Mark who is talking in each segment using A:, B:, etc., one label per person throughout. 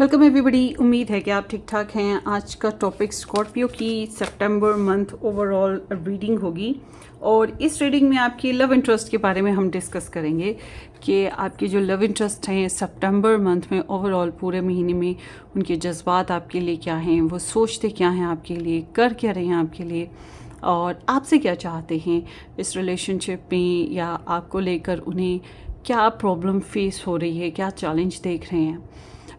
A: Welcome everybody. उम्मीद है कि आप ठीक ठाक हैं। आज का टॉपिक स्कॉर्पियो की सितंबर मंथ ओवरऑल रीडिंग होगी और इस रीडिंग में आपकी लव इंटरेस्ट के बारे में हम डिस्कस करेंगे कि आपके जो लव इंटरेस्ट हैं सितंबर मंथ में ओवरऑल पूरे महीने में उनके जज्बात आपके लिए क्या हैं, वो सोचते क्या हैं आपके लिए, कर क्या रहे हैं आपके लिए और आपसे क्या चाहते हैं इस रिलेशनशिप में, या आपको लेकर उन्हें क्या प्रॉब्लम फेस हो रही है, क्या चैलेंज देख रहे हैं।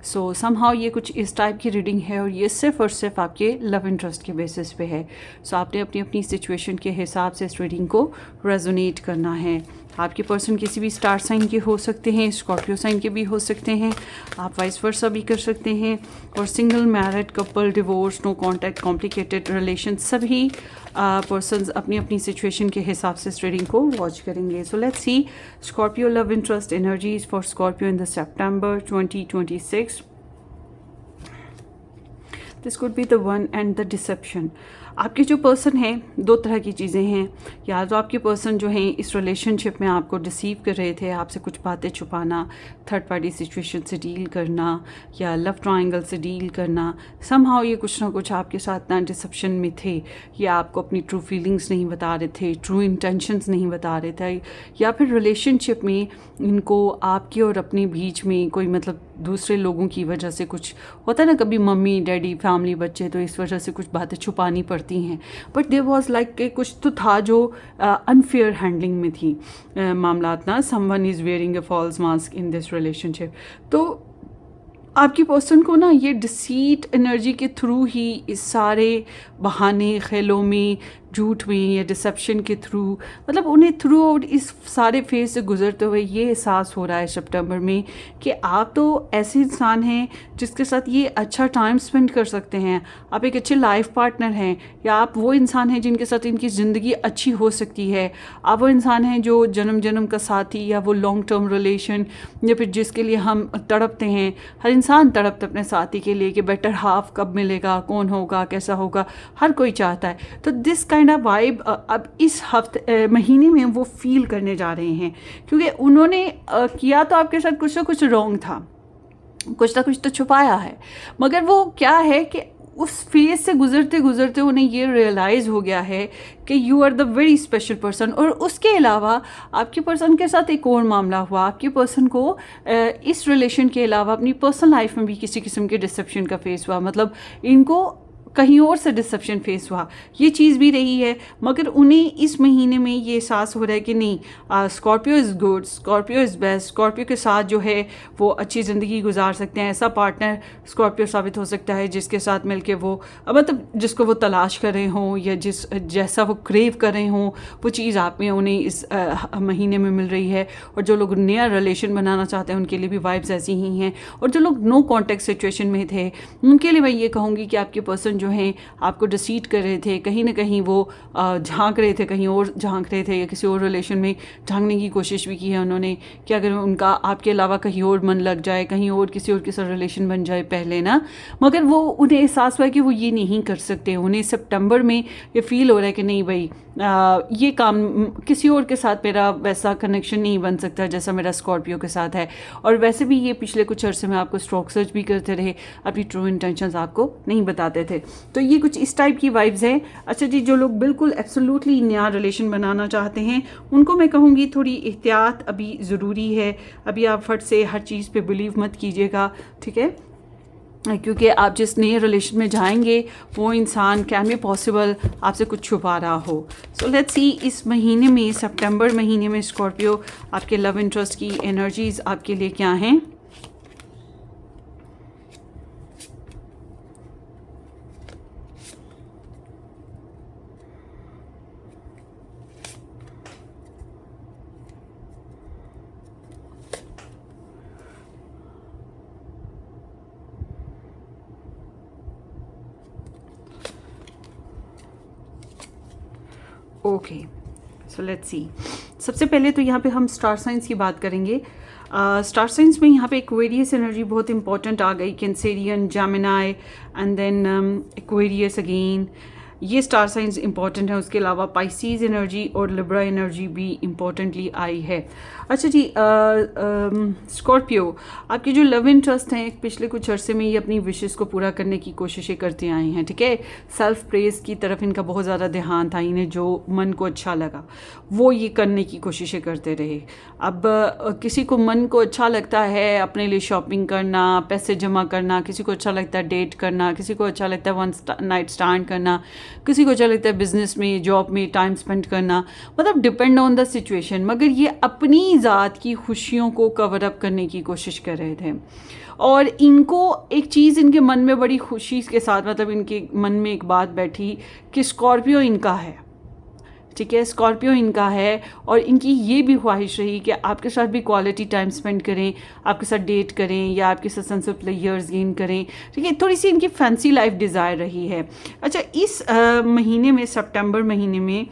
A: सो समहाउ ये कुछ इस टाइप की रीडिंग है और ये सिर्फ और सिर्फ आपके लव इंटरेस्ट के बेसिस पे है। सो आपने अपनी अपनी सिचुएशन के हिसाब से इस रीडिंग को रेजोनेट करना है। आपके पर्सन किसी भी स्टार साइन के हो सकते हैं, स्कॉर्पियो साइन के भी हो सकते हैं, आप वाइस वर्सा भी कर सकते हैं। और single, married, couple, divorce, no contact, complicated relation, सभी पर्सन्स अपनी अपनी सिचुएशन के हिसाब से इस रीडिंग को वॉच करेंगे। So let's see Scorpio love interest energies for Scorpio in the September 2026। This could be the one and the deception. आपके जो पर्सन हैं, दो तरह की चीज़ें हैं। या तो आपके पर्सन जो हैं इस रिलेशनशिप में आपको डिसीव कर रहे थे, आपसे कुछ बातें छुपाना, थर्ड पार्टी सिचुएशन से डील करना या लव ट्रायंगल से डील करना। समहाउ ये कुछ ना कुछ आपके साथ ना डिसेप्शन में थे, या आपको अपनी ट्रू फीलिंग्स नहीं बता रहे थे, ट्रू इंटेंशंस नहीं बता रहे थे, या फिर रिलेशनशिप में इनको आपके और अपने बीच में कोई मतलब दूसरे लोगों की वजह से कुछ होता है ना, कभी मम्मी डैडी फैमिली बच्चे, तो इस वजह से कुछ बातें छुपानी पड़ती हैं। बट देयर वाज लाइक कि कुछ तो था जो अनफेयर हैंडलिंग में थी मामलात ना। Someone is wearing a false mask in this relationship. तो आपकी पर्सन को ना ये डिसीट एनर्जी के थ्रू ही इस सारे बहाने खेलों में, झूठ में या डिसेप्शन के थ्रू, मतलब उन्हें थ्रू आउट इस सारे फेज से गुजरते हुए ये एहसास हो रहा है सितंबर में कि आप तो ऐसे इंसान हैं जिसके साथ ये अच्छा टाइम स्पेंड कर सकते हैं, आप एक अच्छे लाइफ पार्टनर हैं, या आप वो इंसान हैं जिनके साथ इनकी ज़िंदगी अच्छी हो सकती है। आप वो इंसान हैं जो जन्म जन्म का साथी, या वो लॉन्ग टर्म रिलेशन, या फिर जिसके लिए हम तड़पते हैं। हर इंसान तड़पते अपने साथी के लिए कि बेटर हाफ कब मिलेगा, कौन होगा, कैसा होगा, हर कोई चाहता है। तो दिस काइंड ऑफ वाइब अब इस हफ्ते महीने में वो फील करने जा रहे हैं, क्योंकि उन्होंने किया तो आपके साथ कुछ ना कुछ रॉन्ग था, कुछ ना कुछ तो छुपाया है। मगर वो क्या है कि उस फेज से गुजरते गुजरते उन्हें ये रियलाइज़ हो गया है कि you are the very special person. और उसके अलावा आपके पर्सन के साथ एक और मामला हुआ। आपके पर्सन को इस रिलेशन के अलावा अपनी पर्सनल लाइफ में भी किसी किस्म के डिसेप्शन का फेस हुआ, मतलब इनको कहीं और से डिसेप्शन फेस हुआ, ये चीज़ भी रही है। मगर उन्हें इस महीने में ये एहसास हो रहा है कि नहीं, Scorpio is good, Scorpio is best, Scorpio के साथ जो है वो अच्छी ज़िंदगी गुजार सकते हैं। ऐसा पार्टनर स्कॉर्पियो साबित हो सकता है जिसके साथ मिलके वो मतलब जिसको वो तलाश कर रहे हों, या जैसा वो क्रेव कर रहे हों, वो चीज़ आप में उन्हें इस महीने में मिल रही है। और जो लोग नया रिलेशन बनाना चाहते हैं उनके लिए भी वाइब्स ऐसी ही हैं। और जो लोग नो कॉन्टैक्ट सिचुएशन में थे उनके लिए मैं ये कहूँगी कि आपके पर्सन जो हैं आपको डिसीट कर रहे थे, कहीं ना कहीं वो झांक रहे थे, कहीं और झांक रहे थे, या किसी और रिलेशन में झांकने की कोशिश भी की है उन्होंने कि अगर उनका आपके अलावा कहीं और मन लग जाए, कहीं और किसी और के साथ रिलेशन बन जाए पहले ना। मगर वो उन्हें एहसास हुआ कि वो ये नहीं कर सकते। उन्हें सितंबर में ये फील हो रहा है कि नहीं भाई, ये काम किसी और के साथ मेरा वैसा कनेक्शन नहीं बन सकता जैसा मेरा स्कॉर्पियो के साथ है। और वैसे भी ये पिछले कुछ अरसे में आपको स्ट्रोक सर्च भी करते रहे, अपनी ट्रू इंटेंशंस आपको नहीं बताते थे। तो ये कुछ इस टाइप की वाइब्स हैं। अच्छा जी, जो लोग बिल्कुल एब्सोल्युटली नया रिलेशन बनाना चाहते हैं उनको मैं कहूँगी थोड़ी एहतियात अभी ज़रूरी है। अभी आप फट से हर चीज़ पे बिलीव मत कीजिएगा, ठीक है, क्योंकि आप जिस नए रिलेशन में जाएंगे वो इंसान कैन बी पॉसिबल आपसे कुछ छुपा रहा हो। सो लेट्स सी इस महीने में, सितंबर महीने में स्कॉर्पियो आपके लव इंटरेस्ट की एनर्जीज आपके लिए क्या हैं। ओके, सो लेट्स सी। सबसे पहले तो यहाँ पे हम स्टार साइंस की बात करेंगे। स्टार साइंस में यहाँ पे एक्वेरियस एनर्जी बहुत इंपॉर्टेंट आ गई, Cancerian, Gemini and then Aquarius again. ये स्टार साइंस इंपॉर्टेंट है। उसके अलावा पाइसीज एनर्जी और लिब्रा एनर्जी भी इम्पोर्टेंटली आई है। अच्छा जी, स्कॉर्पियो, आपके जो लव इंटरेस्ट हैं पिछले कुछ अरसे में ये अपनी विशेस को पूरा करने की कोशिशें करते आए हैं, ठीक है। सेल्फ प्रेज की तरफ इनका बहुत ज़्यादा ध्यान था, इन्हें जो मन को अच्छा लगा वो ये करने की कोशिशें करते रहे। अब किसी को मन को अच्छा लगता है अपने लिए शॉपिंग करना, पैसे जमा करना, किसी को अच्छा लगता है डेट करना, किसी को अच्छा लगता है वन नाइट स्टैंड करना, किसी को अच्छा लगता है बिजनेस में, जॉब में टाइम स्पेंड करना, मतलब डिपेंड ऑन द सिचुएशन। मगर ये अपनी ज़ात की खुशियों को कवर अप करने की कोशिश कर रहे थे। और इनको एक चीज़ इनके मन में बड़ी खुशी के साथ, मतलब इनके मन में एक बात बैठी कि स्कॉर्पियो इनका है, ठीक है, स्कॉर्पियो इनका है। और इनकी ये भी ख्वाहिश रही कि आपके साथ भी क्वालिटी टाइम स्पेंड करें, आपके साथ डेट करें या आपके साथ सेंस ऑफ प्लेयर्स गेन करें, ठीक है। थोड़ी सी इनकी फैंसी लाइफ डिज़ायर रही है। अच्छा, इस महीने में, सितंबर महीने में,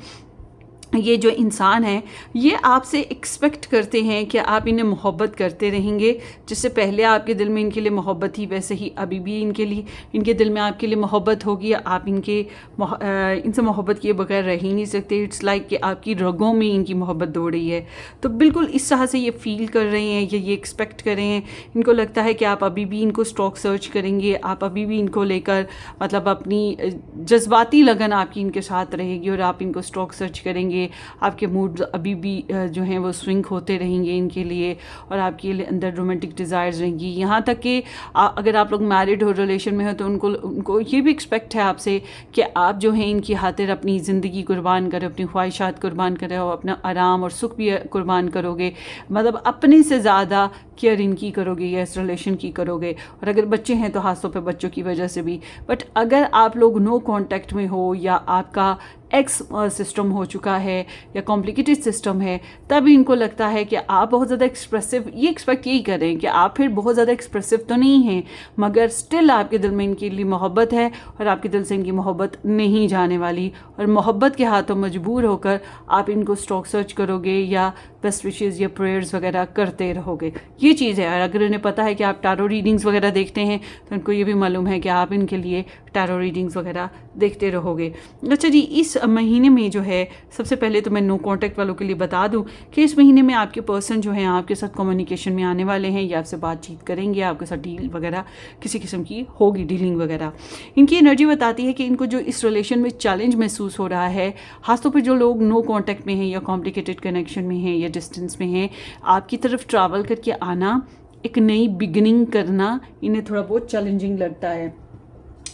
A: ये जो इंसान है ये आपसे एक्सपेक्ट करते हैं कि आप इन्हें मोहब्बत करते रहेंगे। जिससे पहले आपके दिल में इनके लिए मोहब्बत थी, वैसे ही अभी भी इनके दिल में आपके लिए मोहब्बत होगी। आप इनसे मोहब्बत किए बगैर रह ही नहीं सकते। इट्स लाइक कि आपकी रगों में इनकी मोहब्बत दौड़ रही है। तो बिल्कुल इस तरह से ये फील कर रहे हैं या ये एक्सपेक्ट कर रहे हैं। इनको लगता है कि आप अभी भी इनको स्टॉक सर्च करेंगे, आप अभी भी इनको लेकर, मतलब अपनी जज्बाती लगन आपकी इनके साथ रहेगी और आप इनको स्टॉक सर्च करेंगे। आपके मूड अभी भी जो हैं वो स्विंग होते रहेंगे इनके लिए, और आपके अंदर रोमांटिक डिज़ायर्स रहेंगी। यहाँ तक कि अगर आप लोग मैरिड हो, रिलेशन में हो, तो उनको ये भी एक्सपेक्ट है आपसे कि आप जो हैं इनकी खातिर अपनी ज़िंदगी कुर्बान करें, अपनी ख्वाहिशात कुर्बान करें और अपना आराम और सुख भी कुर्बान करोगे। मतलब अपने से ज़्यादा केयर इनकी करोगे या इस रिलेशन की करोगे। और अगर बच्चे हैं तो खासतौर पे बच्चों की वजह से भी। बट अगर आप लोग नो कांटेक्ट में हो या आपका एक्स सिस्टम हो चुका है या कॉम्प्लिकेटेड सिस्टम है, तब इनको लगता है कि आप बहुत ज़्यादा एक्सप्रेसिव, ये एक्सपेक्ट यही करें कि आप फिर बहुत ज़्यादा एक्सप्रेसिव तो नहीं हैं, मगर स्टिल आपके दिल में इनके लिए मोहब्बत है और आपके दिल से इनकी मोहब्बत नहीं जाने वाली। और मोहब्बत के हाथों मजबूर होकर आप इनको स्टॉक सर्च करोगे या बेस्ट विशेज़ या प्रेयर्स वगैरह करते रहोगे। ये चीज़ है। और अगर उन्हें पता है कि आप टैरो रीडिंग्स वगैरह देखते हैं तो उनको ये भी मालूम है कि आप इनके लिए टैरो रीडिंग्स वगैरह देखते रहोगे। अच्छा जी, इस महीने में जो है, सबसे पहले तो मैं नो कॉन्टैक्ट वालों के लिए बता दूं कि इस महीने में आपके पर्सन जो हैं आपके साथ कम्युनिकेशन में आने वाले हैं या आपसे बातचीत करेंगे, आपके साथ डील वगैरह किसी किस्म की होगी, डीलिंग वगैरह। इनकी एनर्जी बताती है कि इनको जो इस रिलेशन में चैलेंज महसूस हो रहा है, खासतौर पर जो लोग नो कॉन्टैक्ट में हैं या कॉम्प्लिकेटेड कनेक्शन में हैं या डिस्टेंस में हैं, आपकी तरफ ट्रैवल करके आना, एक नई बिगिनिंग करना इन्हें थोड़ा बहुत चैलेंजिंग लगता है।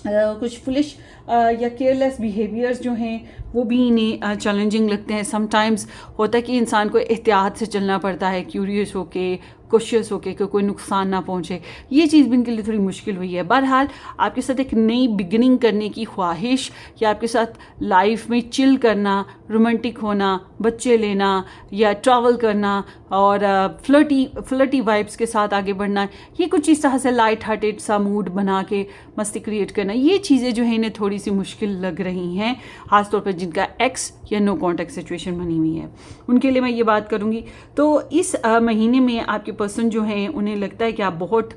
A: कुछ फुलिश या केयरलेस बिहेवियर्स जो हैं वो भी इन्हें चैलेंजिंग लगते हैं। समटाइम्स होता है कि इंसान को एहतियात से चलना पड़ता है, क्यूरियस होके, कोशियस होके कि कोई नुकसान ना पहुंचे। ये चीज़ भी इनके लिए थोड़ी मुश्किल हुई है। बहरहाल आपके साथ एक नई बिगिनिंग करने की ख्वाहिश या आपके साथ लाइफ में चिल करना, रोमांटिक होना, बच्चे लेना या ट्रैवल करना और फ्लर्टी वाइब्स के साथ आगे बढ़ना, ये कुछ इस तरह से लाइट हार्टेड सा मूड बना के मस्ती क्रिएट करना, ये चीज़ें जो हैं इन्हें थोड़ी सी मुश्किल लग रही हैं, ख़ासतौर पर जिनका एक्स या नो कॉन्टैक्ट सिचुएशन बनी हुई है उनके लिए मैं ये बात करूँगी। तो इस महीने में आपके पर्सन जो हैं उन्हें लगता है कि आप बहुत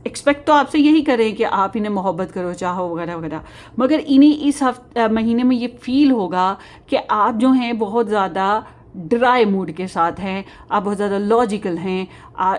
A: एक्सपेक्ट तो आपसे यही करें कि आप इन्हें मोहब्बत करो, चाहो वगैरह वगैरह, मगर इन्हें इस महीने में ये फील होगा कि आप जो हैं बहुत ज़्यादा ड्राई मूड के साथ हैं, आप बहुत ज़्यादा लॉजिकल हैं।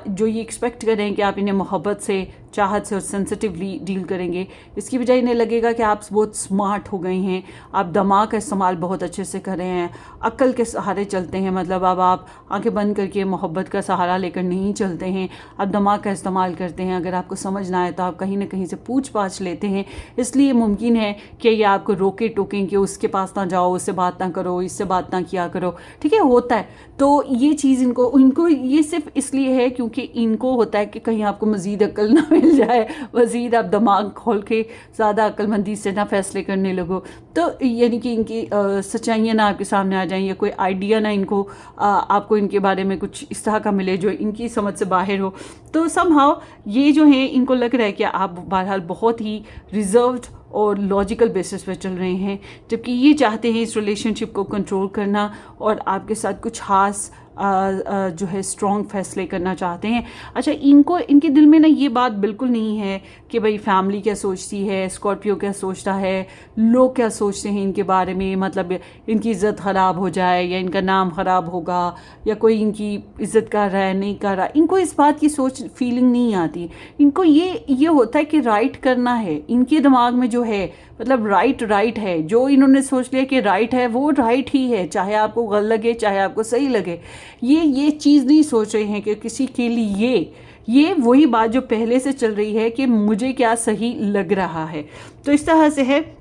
A: जो ये एक्सपेक्ट करें कि आप इन्हें मोहब्बत से, चाहत से और सेंसिटिवली डील करेंगे, इसकी बजाय इन्हें लगेगा कि आप बहुत स्मार्ट हो गए हैं, आप दिमाग का इस्तेमाल बहुत अच्छे से कर रहे हैं, अक्ल के सहारे चलते हैं। मतलब अब आप आंखें बंद करके मोहब्बत का सहारा लेकर नहीं चलते हैं, आप दिमाग का इस्तेमाल करते हैं। अगर आपको समझ ना आए तो आप कहीं ना कहीं से पूछ पाछ लेते हैं। इसलिए मुमकिन है कि ये आपको रोके टोकें कि उसके पास ना जाओ, उससे बात ना करो, इससे बात ना किया करो, ठीक है, होता है। तो ये चीज़ इनको ये सिर्फ इसलिए है क्योंकि इनको होता है कि कहीं आपको मज़ीद अक्ल ना मिल जाए, मज़ीद आप दिमाग खोल के ज़्यादा अक्लमंदी से ना फैसले करने लगो। तो यानी कि इनकी सच्चाइयाँ ना आपके सामने आ जाएं या कोई आइडिया ना इनको आपको इनके बारे में कुछ इस तरह का मिले जो इनकी समझ से बाहर हो। तो समहाउ ये जो है इनको लग रहा है कि आप बहरहाल बहुत ही रिजर्व्ड और लॉजिकल बेसिस पे चल रहे हैं, जबकि ये चाहते हैं इस रिलेशनशिप को कंट्रोल करना और आपके साथ कुछ खास जो है स्ट्रॉन्ग फैसले करना चाहते हैं। अच्छा, इनको इनके दिल में ना ये बात बिल्कुल नहीं है कि भाई फैमिली क्या सोचती है, स्कॉर्पियो क्या सोचता है, लोग क्या सोचते हैं इनके बारे में, मतलब इनकी इज़्ज़त ख़राब हो जाए या इनका नाम ख़राब होगा या कोई इनकी इज़्ज़त कर रहा है नहीं कर रहा, इनको इस बात की सोच फीलिंग नहीं आती। इनको ये होता है कि राइट करना है। इनके दिमाग में जो है मतलब राइट है, जो इन्होंने सोच लिया कि राइट है वो राइट ही है, चाहे आपको गलत लगे चाहे आपको सही लगे। ये चीज़ नहीं सोच रहे हैं कि किसी के लिए ये वही बात जो पहले से चल रही है कि मुझे क्या सही लग रहा है। तो इस तरह से है,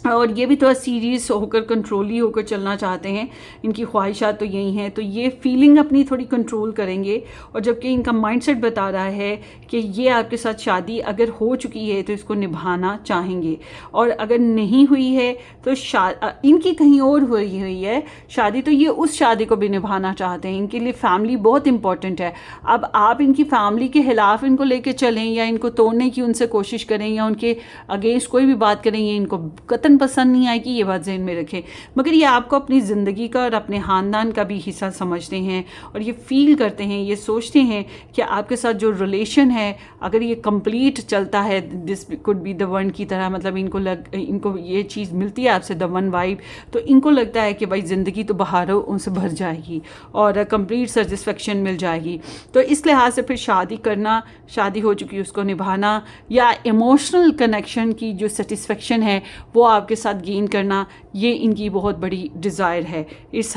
A: और ये भी थोड़ा सीरियस होकर कंट्रोली होकर चलना चाहते हैं। इनकी ख्वाहिशात तो यही हैं, तो ये फीलिंग अपनी थोड़ी कंट्रोल करेंगे। और जबकि इनका माइंडसेट बता रहा है कि ये आपके साथ शादी अगर हो चुकी है तो इसको निभाना चाहेंगे, और अगर नहीं हुई है तो इनकी कहीं और हुई है शादी, तो ये उस शादी को भी निभाना चाहते हैं। इनके लिए फैमिली बहुत इंपॉर्टेंट है। अब आप इनकी फैमिली के खिलाफ इनको लेके चलें या इनको तोड़ने की उनसे कोशिश करें या उनके अगेंस्ट कोई भी बात करें, ये इनको कतन पसंद नहीं आएगी, ये बात ज़हन में रखें। मगर ये आपको अपनी ज़िंदगी का और अपने ख़ानदान का भी हिस्सा समझते हैं, और ये फील करते हैं, ये सोचते हैं कि आपके साथ जो रिलेशन है अगर ये कंप्लीट चलता है, this could be the one की तरह, मतलब इनको ये चीज़ मिलती है आपसे द वन वाइब, तो इनको लगता है कि भाई ज़िंदगी तो बहारों उनसे भर जाएगी और कंप्लीट सेटिस्फेक्शन मिल जाएगी। तो इस लिहाज से फिर शादी करना, शादी हो चुकी उसको निभाना, या इमोशनल कनेक्शन की जो सेटिस्फेक्शन है वो आपके साथ गेन करना, ये इनकी बहुत बड़ी डिज़ायर है। इस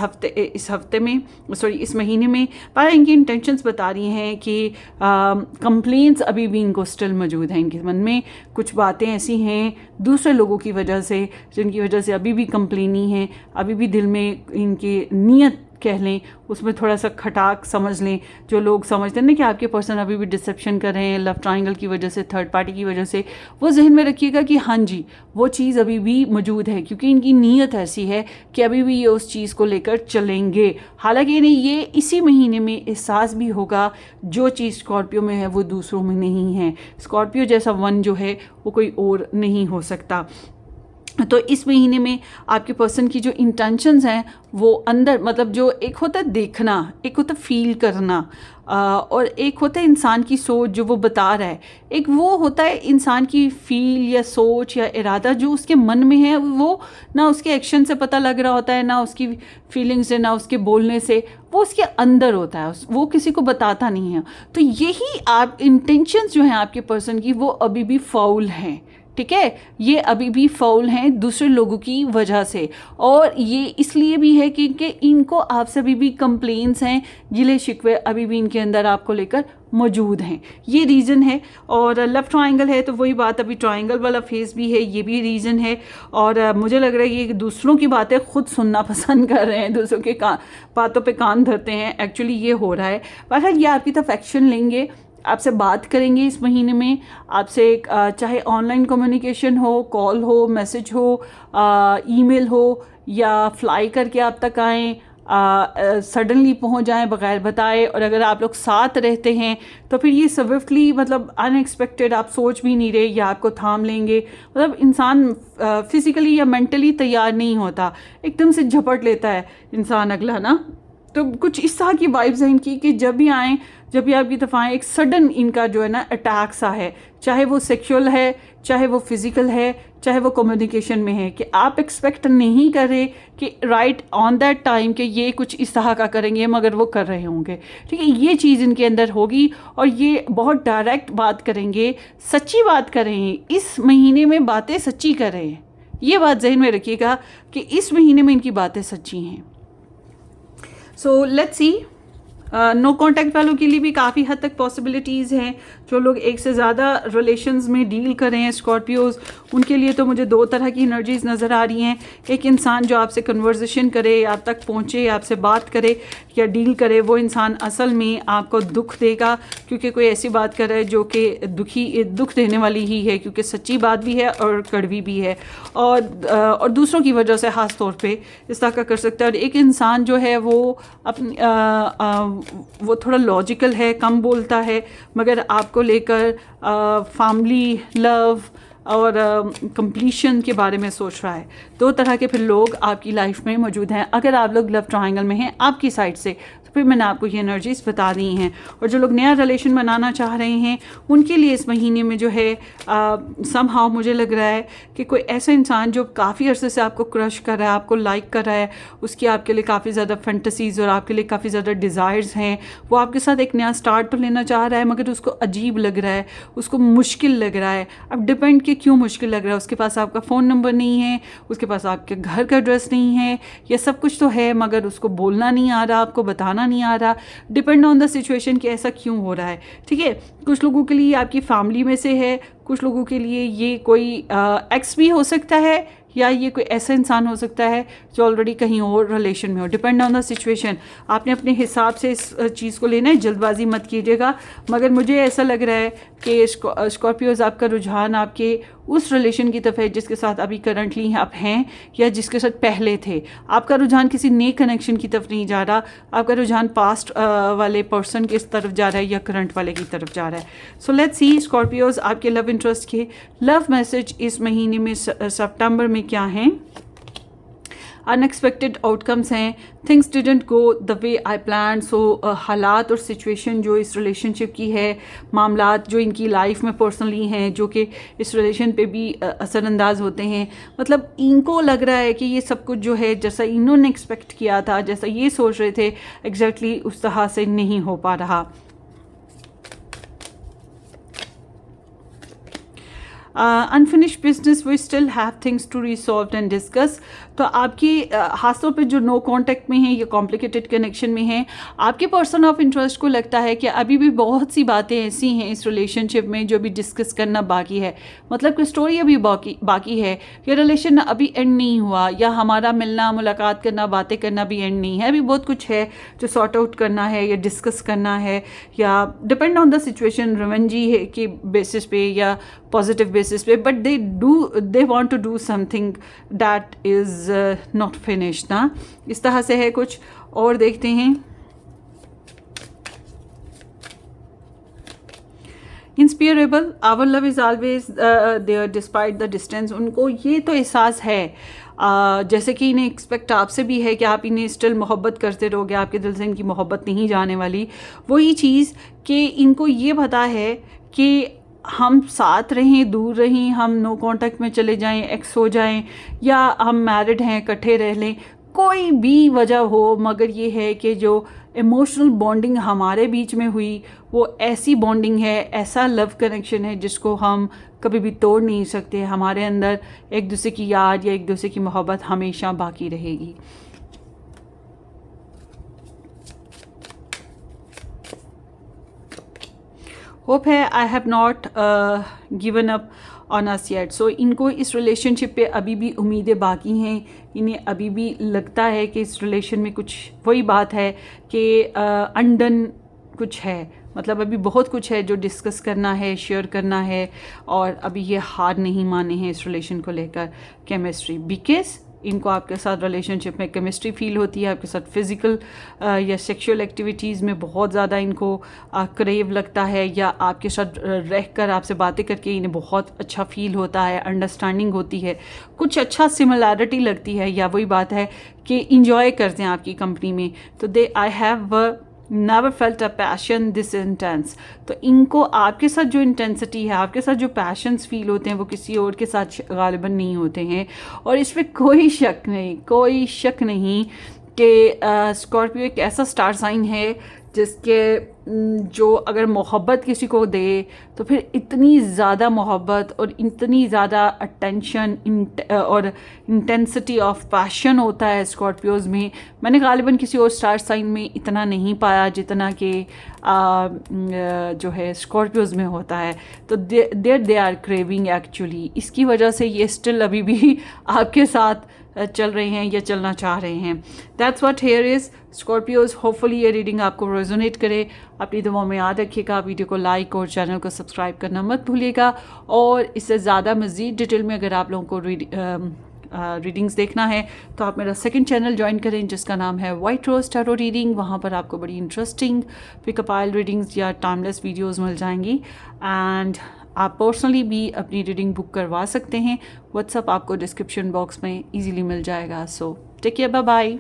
A: महीने में पर इनकी इंटेंशंस बता रही हैं कि कंप्लेंट्स अभी भी इनको स्टिल मौजूद हैं। इनके मन में कुछ बातें ऐसी हैं दूसरे लोगों की वजह से, जिनकी वजह से अभी भी कंप्लेनी हैं, अभी भी दिल में इनकी नीयत कह लें उसमें थोड़ा सा खटाक समझ लें। जो लोग समझते हैं ना कि आपके पर्सन अभी भी डिसेप्शन कर रहे हैं लव ट्रायंगल की वजह से, थर्ड पार्टी की वजह से, वो जहन में रखिएगा कि हाँ जी वो चीज़ अभी भी मौजूद है, क्योंकि इनकी नीयत ऐसी है कि अभी भी ये उस चीज़ को लेकर चलेंगे। हालांकि इन्हें ये इसी महीने में एहसास भी होगा जो चीज़ स्कॉर्पियो में है वो दूसरों में नहीं है। स्कॉर्पियो जैसा वन जो है वो कोई और नहीं हो सकता। तो इस महीने में आपके पर्सन की जो इंटेंशंस हैं वो अंदर, मतलब जो एक होता है देखना, एक होता है फील करना, और एक होता है इंसान की सोच जो वो बता रहा है, एक वो होता है इंसान की फील या सोच या इरादा जो उसके मन में है, वो ना उसके एक्शन से पता लग रहा होता है, ना उसकी फीलिंग्स से, ना उसके बोलने से, वो उसके अंदर होता है, वो किसी को बताता नहीं है। तो यही आप इंटेंशंस जो हैं आपके पर्सन की वो अभी भी फाउल हैं, ठीक है, ये अभी भी फाउल हैं दूसरे लोगों की वजह से। और ये इसलिए भी है क्योंकि इनको आपसे अभी भी कंप्लेंट्स हैं, गिले शिकवे अभी भी इनके अंदर आपको लेकर मौजूद हैं, ये रीज़न है। और लव ट्रायंगल है तो वही बात, अभी ट्रायंगल वाला फेस भी है, ये भी रीज़न है। और मुझे लग रहा है ये दूसरों की बातें खुद सुनना पसंद कर रहे हैं, दूसरों के बातों पे कान धरते हैं, एक्चुअली ये हो रहा है। बहरहाल ये आपकी तरफ एक्शन लेंगे, आपसे बात करेंगे इस महीने में, आपसे चाहे ऑनलाइन कम्युनिकेशन हो, कॉल हो, मैसेज हो, ईमेल हो, या फ्लाई करके आप तक आएँ, सडनली पहुंच जाएं बगैर बताए। और अगर आप लोग साथ रहते हैं तो फिर ये स्विफ्टली, मतलब अनएक्सपेक्टेड, आप सोच भी नहीं रहे, या आपको थाम लेंगे। मतलब इंसान फिज़िकली या मेंटली तैयार नहीं होता, एकदम से झपट लेता है इंसान अगला ना। तो कुछ इस तरह की वाइब्स हैं इनकी कि जब भी आएँ, जब भी आपकी तरफ आएँ, एक सडन इनका जो है ना अटैक सा है, चाहे वो सेक्सुअल है, चाहे वो फिज़िकल है, चाहे वो कम्युनिकेशन में है, कि आप एक्सपेक्ट नहीं कर रहे कि राइट ऑन दैट टाइम कि ये कुछ इस तरह का करेंगे, मगर वो कर रहे होंगे, ठीक है। ये चीज़ इनके अंदर होगी और ये बहुत डायरेक्ट बात करेंगे, सच्ची बात करें, इस महीने में बातें सच्ची करें। ये बात जहन में रखिएगा कि इस महीने में इनकी बातें सच्ची हैं। So let's see, no contact वालों के लिए भी काफ़ी हद तक पॉसिबिलिटीज़ हैं। जो लोग एक से ज़्यादा रिलेशंस में डील कर रहे हैं स्कॉर्पियोज़, उनके लिए तो मुझे दो तरह की एनर्जीज़ नज़र आ रही हैं। एक इंसान जो आपसे कन्वर्सेशन करे, आप तक पहुँचे, आपसे बात करे या डील करे, वो इंसान असल में आपको दुख देगा, क्योंकि कोई ऐसी बात कर रहा है जो कि दुख देने वाली ही है, क्योंकि सच्ची बात भी है और कड़वी भी है, और दूसरों की वजह से ख़ास तौर पे इस तरह का कर सकता है। और एक इंसान जो है वो अपनी वो थोड़ा लॉजिकल है, कम बोलता है, मगर आपको लेकर फैमिली, लव, और कंप्लीशन के बारे में सोच रहा है। दो तरह के फिर लोग आपकी लाइफ में मौजूद हैं। अगर आप लोग लव ट्रायंगल में हैं आपकी साइड से, तो फिर मैंने आपको ये एनर्जीज बता दी हैं। और जो लोग नया रिलेशन बनाना चाह रहे हैं उनके लिए इस महीने में जो है समहाउ मुझे लग रहा है कि कोई ऐसा इंसान जो काफ़ी अरसे से आपको क्रश कर रहा है, आपको लाइक कर रहा है, उसकी आपके लिए काफ़ी ज़्यादा फैंटेसीज़ और आपके लिए काफ़ी ज़्यादा डिज़ायर्स हैं, वो आपके साथ एक नया स्टार्ट तो लेना चाह रहा है मगर उसको अजीब लग रहा है, उसको मुश्किल लग रहा है। अब डिपेंड कि क्यों मुश्किल लग रहा है। उसके पास आपका फ़ोन नंबर नहीं है, उसके पास आपके घर का एड्रेस नहीं है, ये सब कुछ तो है मगर उसको बोलना नहीं आ रहा, आपको बताना नहीं आ रहा। डिपेंड ऑन द सिचुएशन कि ऐसा क्यों हो रहा है। ठीक है, कुछ लोगों के लिए आपकी फैमिली में से है, कुछ लोगों के लिए ये कोई एक्स भी हो सकता है, या ये कोई ऐसा इंसान हो सकता है जो ऑलरेडी कहीं और रिलेशन में हो। डिपेंड ऑन द सिचुएशन, आपने अपने हिसाब से इस चीज़ को लेना है, जल्दबाजी मत कीजिएगा। मगर मुझे ऐसा लग रहा है कि स्कॉर्पियोज आपका रुझान आपके उस रिलेशन की तरफ है जिसके साथ अभी करंटली आप हैं या जिसके साथ पहले थे। आपका रुझान किसी नए कनेक्शन की तरफ नहीं जा रहा, आपका रुझान पास्ट वाले पर्सन की तरफ जा रहा है या करंट वाले की तरफ जा रहा है। सो लेट्स सी स्कॉर्पियोज आपके लव इंटरेस्ट के लव मैसेज इस महीने में सितंबर में क्या हैं। अनएक्सपेक्टेड आउटकम्स हैं, things didn't go the way I plan. So हालात और सिचुएशन जो इस रिलेशनशिप की है, मामलात जो इनकी लाइफ में पर्सनली हैं जो कि इस रिलेशन पे भी असरअंदाज होते हैं। मतलब इनको लग रहा है कि ये सब कुछ जो है जैसा इन्होंने एक्सपेक्ट किया था, जैसा ये सोच रहे थे, एग्जैक्टली उस तरह से नहीं हो पा रहा। Unfinished business we still have things to resolve and discuss. तो आपकी खासतौर पे जो नो कांटेक्ट में है या कॉम्प्लिकेटेड कनेक्शन में है, आपके पर्सन ऑफ इंटरेस्ट को लगता है कि अभी भी बहुत सी बातें ऐसी हैं इस रिलेशनशिप में जो भी डिस्कस करना बाकी है। मतलब कि स्टोरी अभी बाकी है, या रिलेशन अभी एंड नहीं हुआ, या हमारा मिलना मुलाकात करना बातें करना भी एंड नहीं है। अभी बहुत कुछ है जो सॉर्ट आउट करना है या डिस्कस करना है, या depend on the situation revenge है के बेसिस पे या पॉजिटिव बेसिस पे, but they want to do something that is not finished ना। इस तरह से है कुछ। और देखते हैं inseparable, our love is always there despite the distance. उनको ये तो एहसास है जैसे कि इन्हें एक्सपेक्ट आपसे भी है कि आप इन्हें स्टिल मोहब्बत करते रहोगे, आपके दिल से इनकी मोहब्बत नहीं जाने वाली। वही चीज़ कि इनको ये पता है कि हम साथ रहें दूर रहें, हम नो कांटेक्ट में चले जाएं, एक्स हो जाएं, या हम मैरिड हैं इकट्ठे रह लें, कोई भी वजह हो, मगर ये है कि जो इमोशनल बॉन्डिंग हमारे बीच में हुई वो ऐसी बॉन्डिंग है, ऐसा लव कनेक्शन है जिसको हम कभी भी तोड़ नहीं सकते। हमारे अंदर एक दूसरे की याद या एक दूसरे की मोहब्बत हमेशा बाकी रहेगी। होप है I have not given up on us yet. So इनको इस रिलेशनशिप पे अभी भी उम्मीदें बाकी हैं। इन्हें अभी भी लगता है कि इस रिलेशन में कुछ वही बात है कि अनडन कुछ है। मतलब अभी बहुत कुछ है जो डिस्कस करना है, शेयर करना है, और अभी ये हार नहीं माने हैं इस रिलेशन को लेकर। केमिस्ट्री, बिकॉज इनको आपके साथ रिलेशनशिप में केमिस्ट्री फील होती है, आपके साथ फिज़िकल या सेक्सुअल एक्टिविटीज़ में बहुत ज़्यादा इनको क्रेव लगता है, या आपके साथ रहकर आपसे बातें करके इन्हें बहुत अच्छा फील होता है, अंडरस्टैंडिंग होती है, कुछ अच्छा सिमिलैरिटी लगती है, या वही बात है कि इंजॉय करते हैं आपकी कंपनी में। तो they I have never felt a passion this intense. तो इनको आपके साथ जो इंटेंसिटी है, आपके साथ जो पैशंस फील होते हैं वो किसी और के साथ गालिबन नहीं होते हैं। और इस पर कोई शक नहीं कि स्कॉर्पियो एक ऐसा स्टार साइन है जिसके जो अगर मोहब्बत किसी को दे तो फिर इतनी ज़्यादा मोहब्बत और इतनी ज़्यादा अटेंशन और इंटेंसिटी ऑफ पैशन होता है स्कॉर्पियोज़ में। मैंने गालिबन किसी और स्टार साइन में इतना नहीं पाया जितना कि जो है स्कॉर्पियोज़ में होता है। तो दे आर क्रेविंग एक्चुअली, इसकी वजह से ये स्टिल अभी भी आपके साथ चल रहे हैं या चलना चाह रहे हैं। That's what here is Scorpios. Hopefully ये रीडिंग आपको रेजोनेट करे। अपनी दुआओं में याद रखिएगा। वीडियो को लाइक और चैनल को सब्सक्राइब करना मत भूलिएगा। और इससे ज़्यादा मज़ीद डिटेल में अगर आप लोगों को रीडिंग्स देखना है तो आप मेरा सेकंड चैनल ज्वाइन करें जिसका नाम है वाइट रोज टैरो रीडिंग। वहाँ पर आपको बड़ी इंटरेस्टिंग पिकअप आइल रीडिंग्स या टाइमलेस वीडियोज़ मिल जाएंगी। एंड आप पर्सनली भी अपनी रीडिंग बुक करवा सकते हैं। व्हाट्सअप आपको डिस्क्रिप्शन बॉक्स में ईजीली मिल जाएगा। So take care, bye bye.